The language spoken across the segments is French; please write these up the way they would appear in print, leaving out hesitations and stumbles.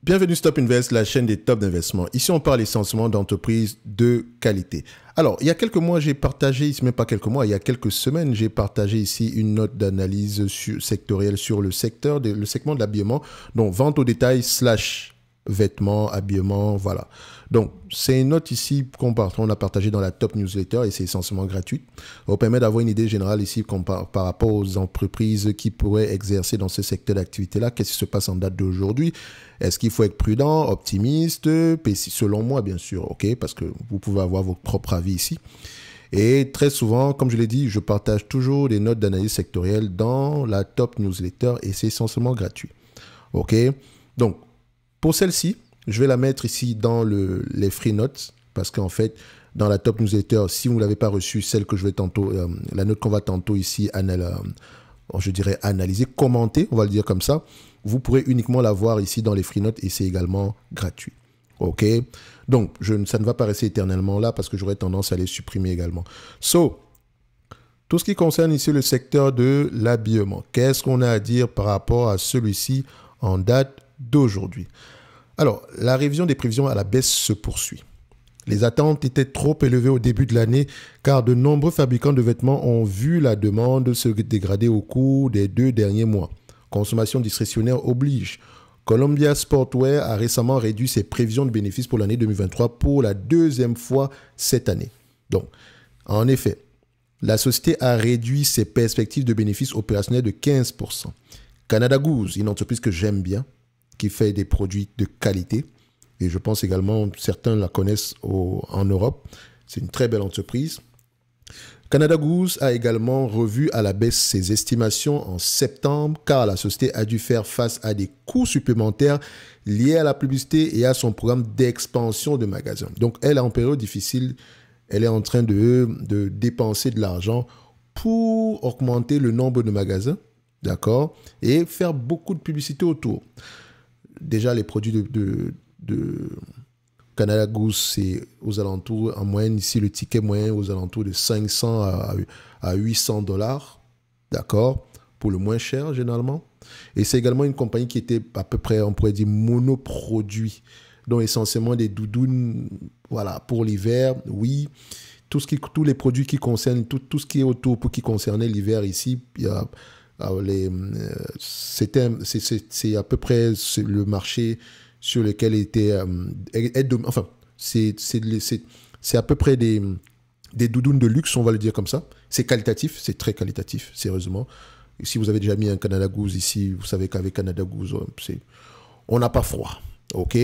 Bienvenue Stop Invest, la chaîne des tops d'investissement. Ici, on parle essentiellement d'entreprises de qualité. Alors, il y a quelques mois, j'ai partagé, ici même pas quelques mois, il y a quelques semaines, j'ai partagé ici une note d'analyse sectorielle sur le secteur, le segment de l'habillement, donc vente au détail slash vêtements, habillement, voilà. Donc, c'est une note ici qu'on a partagée dans la top newsletter et c'est essentiellement gratuit. Ça vous permet d'avoir une idée générale ici par rapport aux entreprises qui pourraient exercer dans ce secteur d'activité-là. Qu'est-ce qui se passe en date d'aujourd'hui? Est-ce qu'il faut être prudent, optimiste, pessimiste? Selon moi, bien sûr, ok, parce que vous pouvez avoir votre propre avis ici. Et très souvent, comme je l'ai dit, je partage toujours des notes d'analyse sectorielle dans la top newsletter et c'est essentiellement gratuit. Ok, donc, pour celle-ci, je vais la mettre ici dans les free notes parce qu'en fait, dans la top newsletter, si vous ne l'avez pas reçue, celle que je vais tantôt, la note qu'on va tantôt ici, je dirais analyser, commenter, on va le dire comme ça, vous pourrez uniquement la voir ici dans les free notes et c'est également gratuit. Ok, donc ça ne va pas rester éternellement là parce que j'aurais tendance à les supprimer également. Tout ce qui concerne ici le secteur de l'habillement, qu'est-ce qu'on a à dire par rapport à celui-ci en date d'aujourd'hui? Alors, la révision des prévisions à la baisse se poursuit. Les attentes étaient trop élevées au début de l'année car de nombreux fabricants de vêtements ont vu la demande se dégrader au cours des 2 derniers mois. Consommation discrétionnaire oblige. Columbia Sportswear a récemment réduit ses prévisions de bénéfices pour l'année 2023 pour la 2e fois cette année. Donc, en effet, la société a réduit ses perspectives de bénéfices opérationnels de 15%. Canada Goose, une entreprise que j'aime bien, qui fait des produits de qualité. Et je pense également, certains la connaissent en Europe. C'est une très belle entreprise. Canada Goose a également revu à la baisse ses estimations en septembre car la société a dû faire face à des coûts supplémentaires liés à la publicité et à son programme d'expansion de magasins. Donc, elle est en période difficile. Elle est en train de dépenser de l'argent pour augmenter le nombre de magasins, d'accord, et faire beaucoup de publicité autour. Déjà, les produits de Canada Goose, c'est aux alentours, en moyenne, ici, le ticket moyen aux alentours de 500 à 800 dollars, d'accord, pour le moins cher, généralement. Et c'est également une compagnie qui était à peu près, on pourrait dire, monoproduit, donc essentiellement des doudounes, voilà, pour l'hiver, oui. Tous les produits qui concernent, tout ce qui est autour pour qui concernait l'hiver ici, il y a... C'est à peu près le marché sur lequel était... c'est à peu près des doudounes de luxe, on va le dire comme ça. C'est qualitatif, c'est très qualitatif, sérieusement. Et si vous avez déjà mis un Canada Goose ici, vous savez qu'avec Canada Goose, on n'a pas froid. Ok,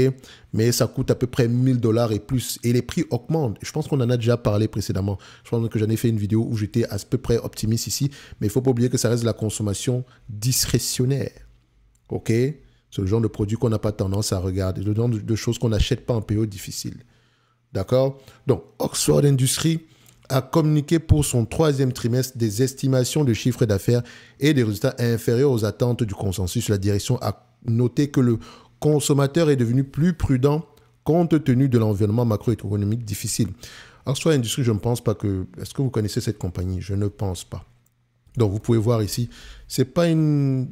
mais ça coûte à peu près 1000 dollars et plus. Et les prix augmentent. Je pense qu'on en a déjà parlé précédemment. Je pense que j'en ai fait une vidéo où j'étais à peu près optimiste ici. Mais il ne faut pas oublier que ça reste de la consommation discrétionnaire. Ok, c'est le genre de produit qu'on n'a pas tendance à regarder. Le genre de choses qu'on n'achète pas en période difficile. D'accord. Donc, Oxford Industries a communiqué pour son 3e trimestre des estimations de chiffre d'affaires et des résultats inférieurs aux attentes du consensus. La direction a noté que le consommateur est devenu plus prudent compte tenu de l'environnement macroéconomique difficile. Oxford Industries, je ne pense pas que... Est-ce que vous connaissez cette compagnie? Je ne pense pas. Donc, vous pouvez voir ici, c'est pas une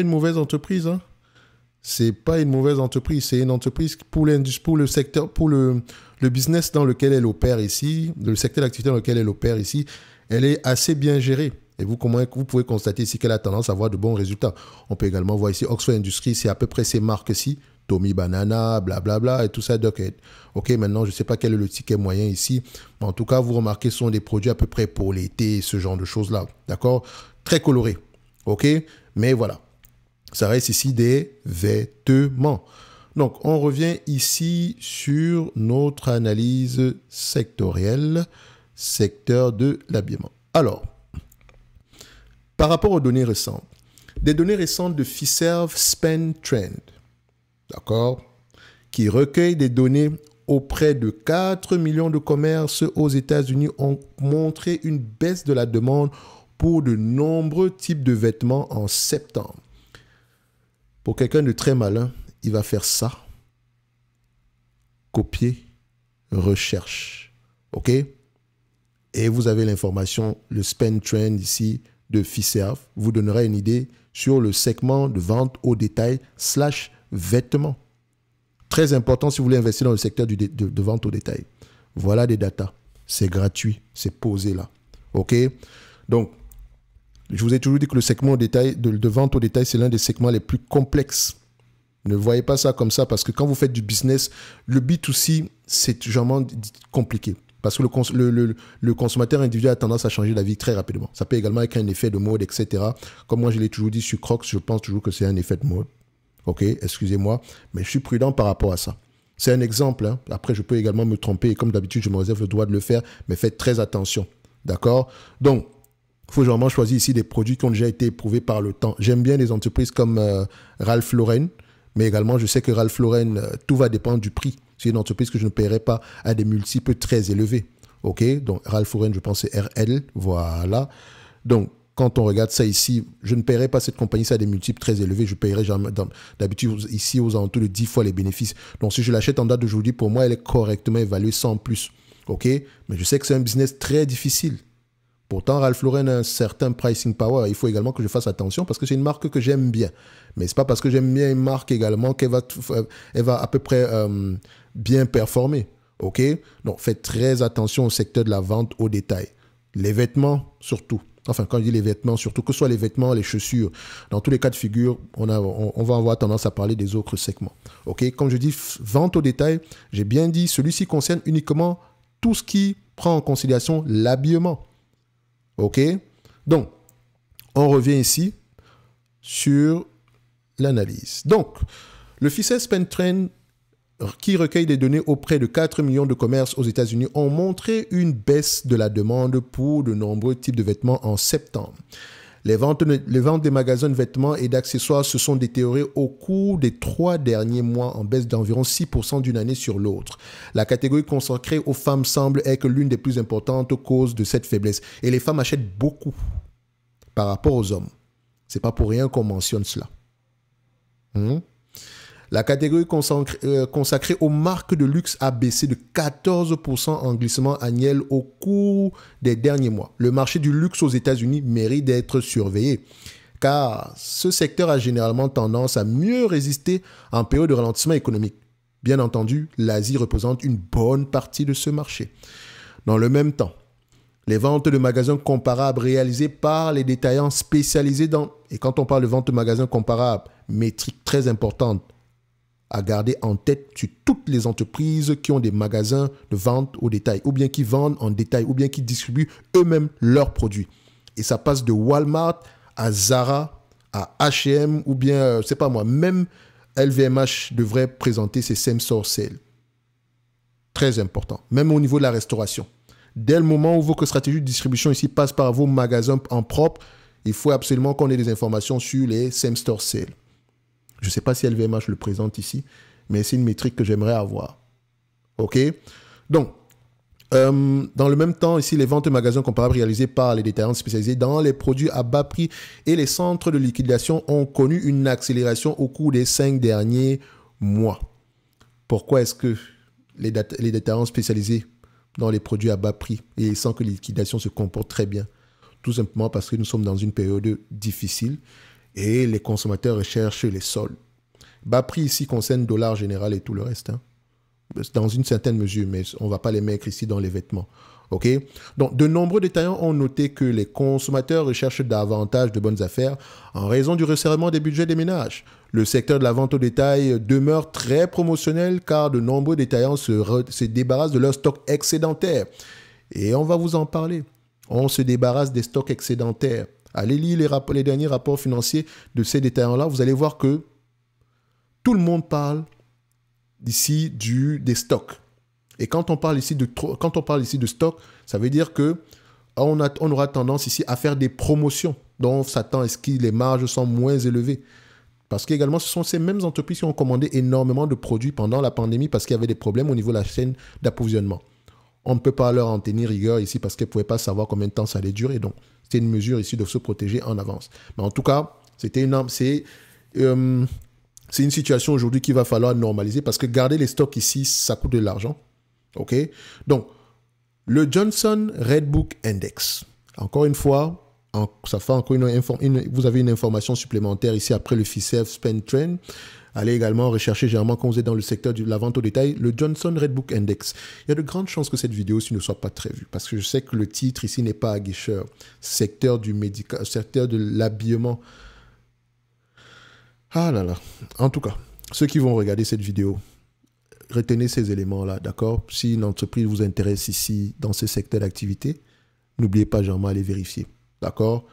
mauvaise entreprise. Hein? C'est pas une mauvaise entreprise. C'est une entreprise pour le secteur, pour le business dans lequel elle opère ici, le secteur d'activité dans lequel elle opère ici, elle est assez bien gérée. Et vous pouvez constater ici qu'elle a tendance à avoir de bons résultats. On peut également voir ici Oxford Industries, c'est à peu près ces marques-ci, Tommy Banana, blablabla, et tout ça. Donc, ok, maintenant, je ne sais pas quel est le ticket moyen ici. Mais en tout cas, vous remarquez, ce sont des produits à peu près pour l'été, ce genre de choses-là. D'accord? Très colorés. Ok? Mais voilà. Ça reste ici des vêtements. Donc, on revient ici sur notre analyse sectorielle, secteur de l'habillement. Alors, par rapport aux données récentes, des données récentes de Fiserv Spend Trend, d'accord, qui recueille des données auprès de 4 millions de commerces aux États-Unis ont montré une baisse de la demande pour de nombreux types de vêtements en septembre. Pour quelqu'un de très malin, il va faire ça. Copier, recherche. OK? Et vous avez l'information, le Spend Trend ici de Fiserv vous donnera une idée sur le segment de vente au détail / vêtements. Très important si vous voulez investir dans le secteur de vente au détail. Voilà des datas. C'est gratuit. C'est posé là. OK? Donc, je vous ai toujours dit que le segment au détail, de vente au détail, c'est l'un des segments les plus complexes. Ne voyez pas ça comme ça parce que quand vous faites du business, le B2C, c'est vraiment compliqué. Parce que le consommateur individuel a tendance à changer d'avis très rapidement. Ça peut également être un effet de mode, etc. Comme moi, je l'ai toujours dit sur Crocs, je pense toujours que c'est un effet de mode. OK, excusez-moi, mais je suis prudent par rapport à ça. C'est un exemple. Hein. Après, je peux également me tromper. Et comme d'habitude, je me réserve le droit de le faire, mais faites très attention. D'accord? Donc, il faut vraiment choisir ici des produits qui ont déjà été éprouvés par le temps. J'aime bien les entreprises comme Ralph Lauren, mais également, je sais que Ralph Lauren, tout va dépendre du prix. C'est une entreprise que je ne paierai pas à des multiples très élevés. OK? Donc, Ralph Lauren, je pense, c'est RL. Voilà. Donc, quand on regarde ça ici, je ne paierai pas cette compagnie, ça a des multiples très élevés. Je paierai d'habitude ici aux alentours de 10 fois les bénéfices. Donc, si je l'achète en date d'aujourd'hui, pour moi, elle est correctement évaluée sans plus. OK? Mais je sais que c'est un business très difficile. Pourtant, Ralph Lauren a un certain pricing power. Il faut également que je fasse attention parce que c'est une marque que j'aime bien. Mais ce n'est pas parce que j'aime bien une marque également qu'elle va à peu près bien performer. OK? Donc, faites très attention au secteur de la vente au détail. Les vêtements, surtout. Enfin, quand je dis les vêtements, surtout que ce soit les vêtements, les chaussures. Dans tous les cas de figure, on va avoir tendance à parler des autres segments. OK? Comme je dis, vente au détail, j'ai bien dit, celui-ci concerne uniquement tout ce qui prend en considération l'habillement. OK? Donc, on revient ici sur l'analyse. Donc, le FICES SpendTrend, qui recueille des données auprès de 4 millions de commerces aux États-Unis, ont montré une baisse de la demande pour de nombreux types de vêtements en septembre. Les ventes des magasins de vêtements et d'accessoires se sont détériorées au cours des 3 derniers mois en baisse d'environ 6% d'une année sur l'autre. La catégorie consacrée aux femmes semble être l'une des plus importantes causes de cette faiblesse. Et les femmes achètent beaucoup par rapport aux hommes. Ce n'est pas pour rien qu'on mentionne cela. La catégorie consacrée aux marques de luxe a baissé de 14% en glissement annuel au cours des derniers mois. Le marché du luxe aux États-Unis mérite d'être surveillé, car ce secteur a généralement tendance à mieux résister en période de ralentissement économique. Bien entendu, l'Asie représente une bonne partie de ce marché. Dans le même temps, les ventes de magasins comparables réalisées par les détaillants spécialisés et quand on parle de ventes de magasins comparables, métrique très importante, à garder en tête sur toutes les entreprises qui ont des magasins de vente au détail, ou bien qui vendent en détail, ou bien qui distribuent eux-mêmes leurs produits. Et ça passe de Walmart à Zara, à H&M, ou bien, c'est pas moi, même LVMH devrait présenter ses same-store sales. Très important, même au niveau de la restauration. Dès le moment où votre stratégie de distribution ici passe par vos magasins en propre, il faut absolument qu'on ait des informations sur les same-store sales. Je ne sais pas si LVMH le présente ici, mais c'est une métrique que j'aimerais avoir. OK? Donc, dans le même temps, ici, les ventes de magasins comparables réalisées par les détaillants spécialisés dans les produits à bas prix et les centres de liquidation ont connu une accélération au cours des 5 derniers mois. Pourquoi est-ce que les détaillants spécialisés dans les produits à bas prix et les centres de liquidation se comportent très bien? Tout simplement parce que nous sommes dans une période difficile. Et les consommateurs recherchent les soldes. Bas prix ici concerne dollar général et tout le reste. Hein. Dans une certaine mesure, mais on ne va pas les mettre ici dans les vêtements. OK? Donc, de nombreux détaillants ont noté que les consommateurs recherchent davantage de bonnes affaires en raison du resserrement des budgets des ménages. Le secteur de la vente au détail demeure très promotionnel car de nombreux détaillants se débarrassent de leurs stocks excédentaires. Et on va vous en parler. On se débarrasse des stocks excédentaires. Allez lire les derniers rapports financiers de ces détaillants-là. Vous allez voir que tout le monde parle ici des stocks. Et quand on parle ici de stock, ça veut dire que on aura tendance ici à faire des promotions. Donc, on s'attend à ce que les marges sont moins élevées. Parce qu'également, ce sont ces mêmes entreprises qui ont commandé énormément de produits pendant la pandémie parce qu'il y avait des problèmes au niveau de la chaîne d'approvisionnement. On ne peut pas leur en tenir rigueur ici parce qu'elles ne pouvaient pas savoir combien de temps ça allait durer. Donc, c'était une mesure ici de se protéger en avance. Mais en tout cas, c'est une situation aujourd'hui qu'il va falloir normaliser parce que garder les stocks ici, ça coûte de l'argent. OK? Donc, le Johnson Redbook Index. Encore une fois, ça fait encore vous avez une information supplémentaire ici après le FICES SpendTrend. Allez également rechercher généralement quand vous êtes dans le secteur de la vente au détail, le Johnson Redbook Index. Il y a de grandes chances que cette vidéo-ci ne soit pas très vue parce que je sais que le titre ici n'est pas aguicheur. Secteur du médical, secteur de l'habillement. Ah là là. En tout cas, ceux qui vont regarder cette vidéo, retenez ces éléments-là, d'accord? Si une entreprise vous intéresse ici dans ce secteur d'activité, n'oubliez pas généralement aller vérifier, d'accord?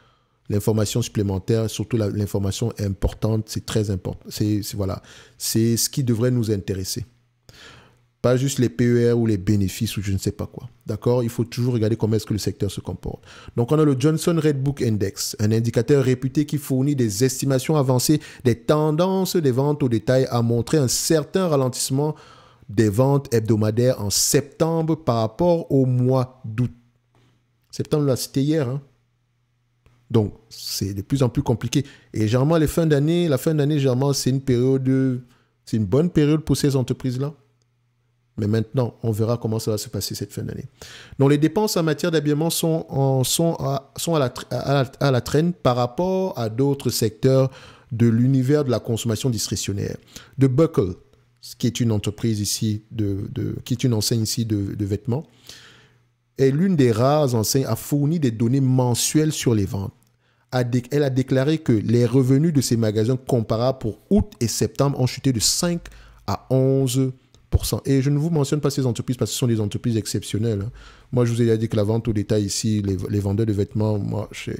L'information supplémentaire, surtout l'information importante, c'est très important. Voilà, c'est ce qui devrait nous intéresser. Pas juste les PER ou les bénéfices ou je ne sais pas quoi. D'accord? Il faut toujours regarder comment est-ce que le secteur se comporte. Donc, on a le Johnson Redbook Index, un indicateur réputé qui fournit des estimations avancées des tendances des ventes au détail, a montré un certain ralentissement des ventes hebdomadaires en septembre par rapport au mois d'août. Septembre, là, c'était hier, hein? Donc, c'est de plus en plus compliqué. Et généralement, la fin d'année, généralement, c'est une bonne période pour ces entreprises-là. Mais maintenant, on verra comment ça va se passer cette fin d'année. Donc, les dépenses en matière d'habillement sont à la traîne par rapport à d'autres secteurs de l'univers de la consommation discrétionnaire. The Buckle, qui est une entreprise ici, qui est une enseigne ici de vêtements, est l'une des rares enseignes à fournir des données mensuelles sur les ventes. Elle a déclaré que les revenus de ces magasins comparables pour août et septembre ont chuté de 5 à 11%. Et je ne vous mentionne pas ces entreprises parce que ce sont des entreprises exceptionnelles. Moi, je vous ai dit que la vente au détail ici, les vendeurs de vêtements, moi, je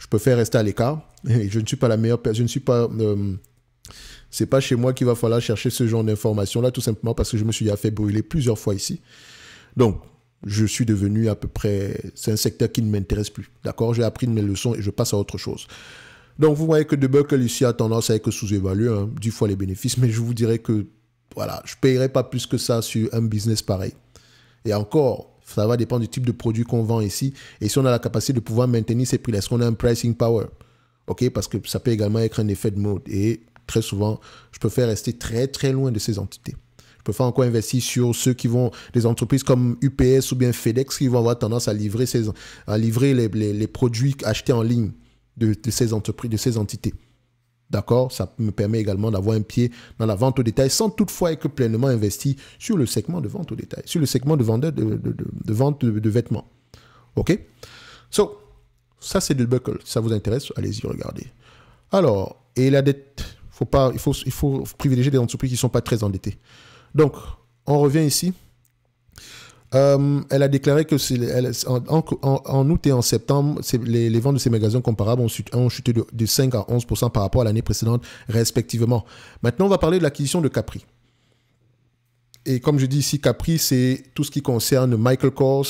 préfère rester à l'écart. Je ne suis pas la meilleure personne. Je ne suis pas... c'est pas chez moi qu'il va falloir chercher ce genre d'informations-là, tout simplement parce que je me suis déjà fait brûler plusieurs fois ici. Donc, je suis devenu à peu près... C'est un secteur qui ne m'intéresse plus. D'accord? J'ai appris de mes leçons et je passe à autre chose. Donc, vous voyez que The Buckle ici a tendance à être sous-évalué, 10 fois les bénéfices, mais je vous dirais que voilà, je ne payerai pas plus que ça sur un business pareil. Et encore, ça va dépendre du type de produit qu'on vend ici. Et si on a la capacité de pouvoir maintenir ces prix-là, est-ce qu'on a un pricing power? OK? Parce que ça peut également être un effet de mode. Et très souvent, je préfère rester très, très loin de ces entités. Je préfère encore investir sur ceux qui vont, des entreprises comme UPS ou bien FedEx qui vont avoir tendance à livrer les produits achetés en ligne de ces entreprises, de ces entités. D'accord? Ça me permet également d'avoir un pied dans la vente au détail sans toutefois être pleinement investi sur le segment de vente au détail, sur le segment de vendeur de vente de vêtements. OK? So, ça c'est The Buckle. Si ça vous intéresse, allez-y, regardez. Alors, et la dette, il faut privilégier des entreprises qui ne sont pas très endettées. Donc, on revient ici. Elle a déclaré que en août et en septembre, les ventes de ces magasins comparables ont chuté de 5 à 11% par rapport à l'année précédente, respectivement. Maintenant, on va parler de l'acquisition de Capri. Et comme je dis ici, Capri, c'est tout ce qui concerne Michael Kors,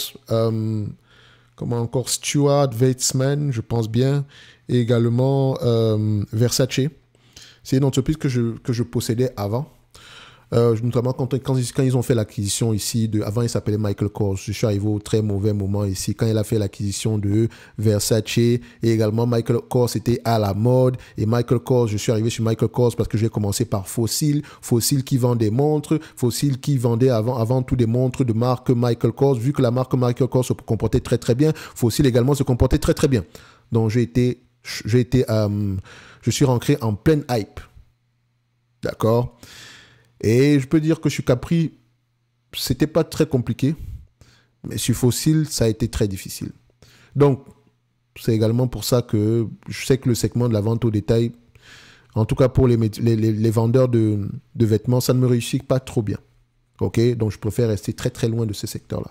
Stuart Weitzman, je pense bien, et également Versace. C'est une entreprise que je possédais avant. Notamment quand ils ont fait l'acquisition ici, avant il s'appelait Michael Kors, je suis arrivé au très mauvais moment ici, quand il a fait l'acquisition de Versace, et également Michael Kors était à la mode, et Michael Kors, je suis arrivé sur Michael Kors parce que j'ai commencé par Fossil qui vend des montres, Fossil qui vendait avant tout des montres de marque Michael Kors, vu que la marque Michael Kors se comportait très très bien, Fossil également se comportait très très bien. Donc je suis rentré en pleine hype. D'accord? Et je peux dire que sur Capri, c'était pas très compliqué, mais sur Fossil, ça a été très difficile. Donc, c'est également pour ça que je sais que le segment de la vente au détail, en tout cas pour les vendeurs de vêtements, ça ne me réussit pas trop bien. OK? Donc, je préfère rester très très loin de ce secteur-là.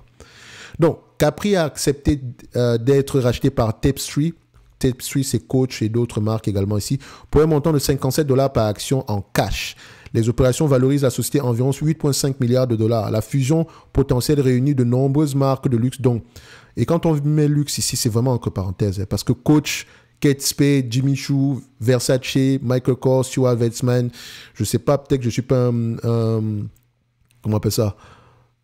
Donc, Capri a accepté d'être racheté par Tapestry. Tapestry, c'est Coach et d'autres marques également ici, pour un montant de $57 par action en cash. Les opérations valorisent la société à environ 8,5 milliards de dollars. La fusion potentielle réunit de nombreuses marques de luxe. Et quand on met luxe ici, c'est vraiment entre parenthèses. Parce que Coach, Kate Spade, Jimmy Choo, Versace, Michael Kors, Stuart Weitzman, je ne sais pas, peut-être que je ne suis pas comment on appelle ça,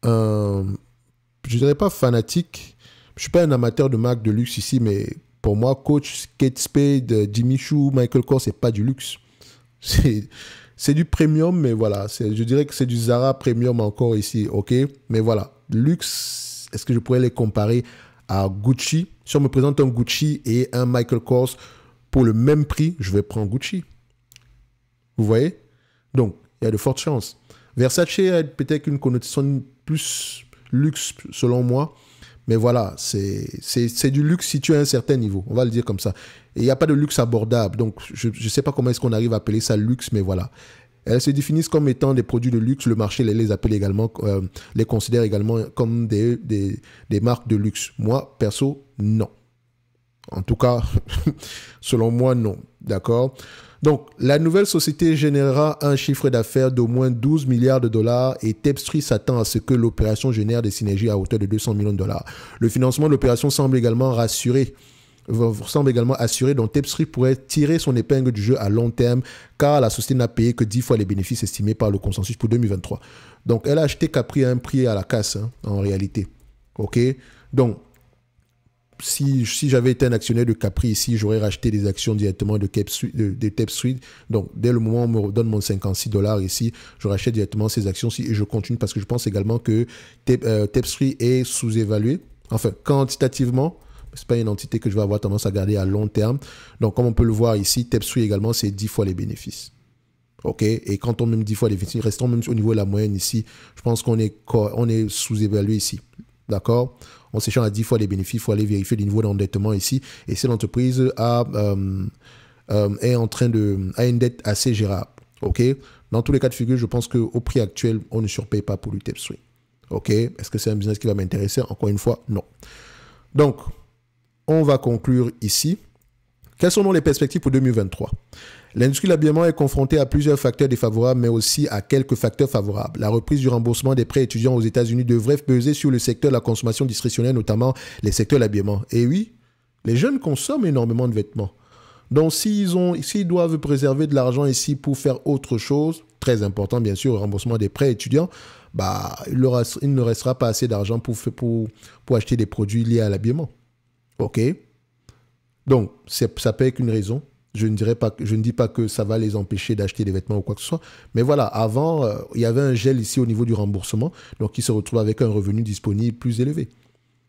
je ne dirais pas fanatique. Je ne suis pas un amateur de marques de luxe ici, mais pour moi, Coach, Kate Spade, Jimmy Choo, Michael Kors, ce n'est pas du luxe. C'est du premium, mais voilà. Je dirais que c'est du Zara premium encore ici, OK? Mais voilà, luxe, est-ce que je pourrais les comparer à Gucci? Si on me présente un Gucci et un Michael Kors pour le même prix, je vais prendre Gucci. Vous voyez? Donc, il y a de fortes chances. Versace a peut-être une connotation plus luxe, selon moi. Mais voilà, c'est du luxe situé à un certain niveau. On va le dire comme ça. Et il n'y a pas de luxe abordable. Donc, je ne sais pas comment est-ce qu'on arrive à appeler ça luxe, mais voilà. Elles se définissent comme étant des produits de luxe. Le marché les appelle également, les considère également comme des marques de luxe. Moi, perso, non. En tout cas, selon moi, non. D'accord? Donc, la nouvelle société générera un chiffre d'affaires d'au moins 12 milliards de dollars et Tapestry s'attend à ce que l'opération génère des synergies à hauteur de 200 millions de dollars. Le financement de l'opération semble également assuré, donc Tapestry pourrait tirer son épingle du jeu à long terme car la société n'a payé que 10 fois les bénéfices estimés par le consensus pour 2023. Donc, elle a acheté Capri à un prix à la casse, hein, en réalité. OK? Donc, si j'avais été un actionnaire de Capri ici, j'aurais racheté des actions directement de Tapestry. Donc, dès le moment où on me donne mon 56 $ ici, je rachète directement ces actions-ci et je continue parce que je pense également que Tapestry est sous-évalué. Enfin, quantitativement, ce n'est pas une entité que je vais avoir tendance à garder à long terme. Donc, comme on peut le voir ici, Tapestry également, c'est 10 fois les bénéfices. OK? Et quand on met 10 fois les bénéfices, restons même au niveau de la moyenne ici, je pense qu'on est sous-évalué ici. D'accord? En séchant à 10 fois les bénéfices, il faut aller vérifier le niveau d'endettement ici. Et cette entreprise a une dette assez gérable. OK? Dans tous les cas de figure, je pense qu'au prix actuel, on ne surpaye pas pour le Tapestry. OK? Est-ce que c'est un business qui va m'intéresser? Encore une fois, non. Donc, on va conclure ici. Quelles sont les perspectives pour 2023? L'industrie de l'habillement est confrontée à plusieurs facteurs défavorables, mais aussi à quelques facteurs favorables. La reprise du remboursement des prêts étudiants aux États-Unis devrait peser sur le secteur de la consommation discrétionnaire, notamment les secteurs de l'habillement. Et oui, les jeunes consomment énormément de vêtements. Donc, s'ils doivent préserver de l'argent ici pour faire autre chose, très important bien sûr, le remboursement des prêts étudiants, il ne restera pas assez d'argent pour acheter des produits liés à l'habillement. OK? Donc, ça peut être une raison. Je ne dis pas que ça va les empêcher d'acheter des vêtements ou quoi que ce soit. Mais voilà, avant, il y avait un gel ici au niveau du remboursement. Donc, ils se retrouvent avec un revenu disponible plus élevé.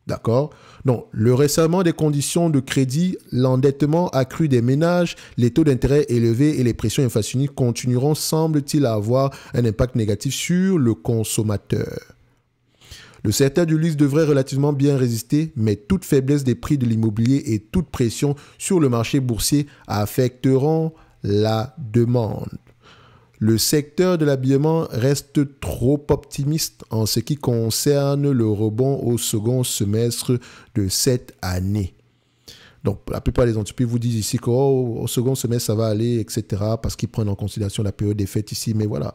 D'accord? Donc, le resserrement des conditions de crédit, l'endettement accru des ménages, les taux d'intérêt élevés et les pressions inflationnistes continueront, semble-t-il, à avoir un impact négatif sur le consommateur. Le secteur du luxe devrait relativement bien résister, mais toute faiblesse des prix de l'immobilier et toute pression sur le marché boursier affecteront la demande. Le secteur de l'habillement reste trop optimiste en ce qui concerne le rebond au second semestre de cette année. Donc, la plupart des entreprises vous disent ici qu'au second semestre, ça va aller, etc., parce qu'ils prennent en considération la période des fêtes ici. Mais voilà,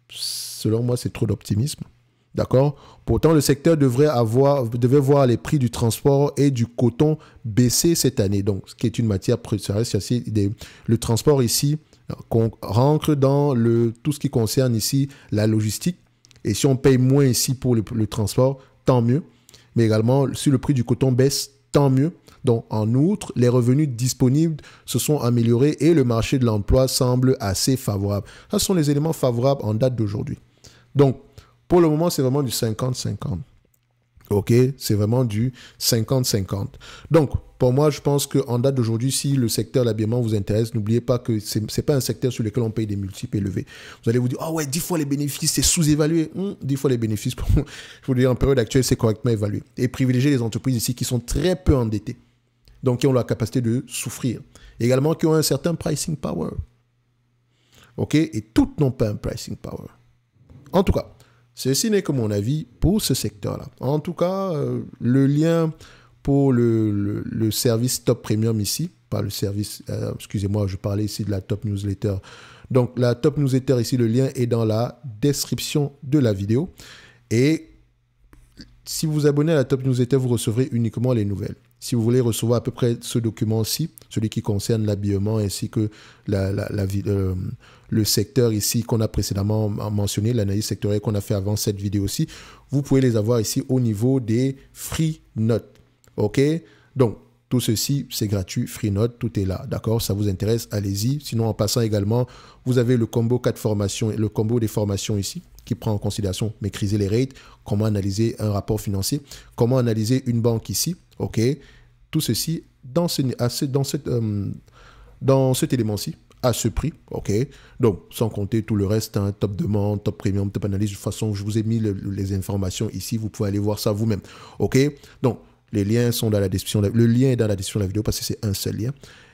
selon moi, c'est trop d'optimisme. D'accord? Pourtant, le secteur devait voir les prix du transport et du coton baisser cette année. Donc, ce qui est une matière précieuse, le transport ici rentre dans tout ce qui concerne ici la logistique. Et si on paye moins ici pour le transport, tant mieux. Mais également, si le prix du coton baisse, tant mieux. Donc, en outre, les revenus disponibles se sont améliorés et le marché de l'emploi semble assez favorable. Ce sont les éléments favorables en date d'aujourd'hui. Donc, pour le moment, c'est vraiment du 50-50. OK? C'est vraiment du 50-50. Donc, pour moi, je pense qu'en date d'aujourd'hui, si le secteur de l'habillement vous intéresse, n'oubliez pas que ce n'est pas un secteur sur lequel on paye des multiples élevés. Vous allez vous dire, ah ouais, 10 fois les bénéfices, c'est sous-évalué. 10 fois les bénéfices, je vous dire, en période actuelle, c'est correctement évalué. Et privilégier les entreprises ici qui sont très peu endettées. Donc, qui ont la capacité de souffrir. Également, qui ont un certain pricing power. OK? Et toutes n'ont pas un pricing power. En tout cas, ceci n'est que mon avis pour ce secteur-là. En tout cas, le lien pour le service Top Premium ici, pas le service, excusez-moi, je parlais ici de la Top Newsletter. Donc, la Top Newsletter ici, le lien est dans la description de la vidéo. Et si vous vous abonnez à la Top Newsletter, vous recevrez uniquement les nouvelles. Si vous voulez recevoir à peu près ce document-ci, celui qui concerne l'habillement ainsi que le secteur ici qu'on a précédemment mentionné, l'analyse sectorielle qu'on a fait avant cette vidéo-ci, vous pouvez les avoir ici au niveau des free notes. OK? Donc, tout ceci, c'est gratuit, free note, tout est là. D'accord? Ça vous intéresse, allez-y. Sinon, en passant également, vous avez le combo 4 formations, le combo des formations ici, qui prend en considération maîtriser les rates, comment analyser un rapport financier, comment analyser une banque ici. OK? Tout ceci dans cet élément-ci à ce prix, ok? Donc, sans compter tout le reste, hein, top demande, top premium, top analyse. De toute façon, je vous ai mis les informations ici. Vous pouvez aller voir ça vous-même, ok? Donc, les liens sont dans la description. Le lien est dans la description de la vidéo parce que c'est un seul lien.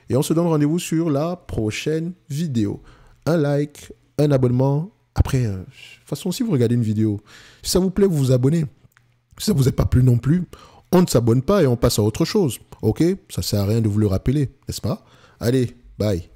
Et on se donne rendez-vous sur la prochaine vidéo. Un like, un abonnement. Après, de toute façon, si vous regardez une vidéo, si ça vous plaît, vous vous abonnez. Si ça ne vous est pas plu non plus, on ne s'abonne pas et on passe à autre chose, ok? Ça ne sert à rien de vous le rappeler, n'est-ce pas? Allez, bye.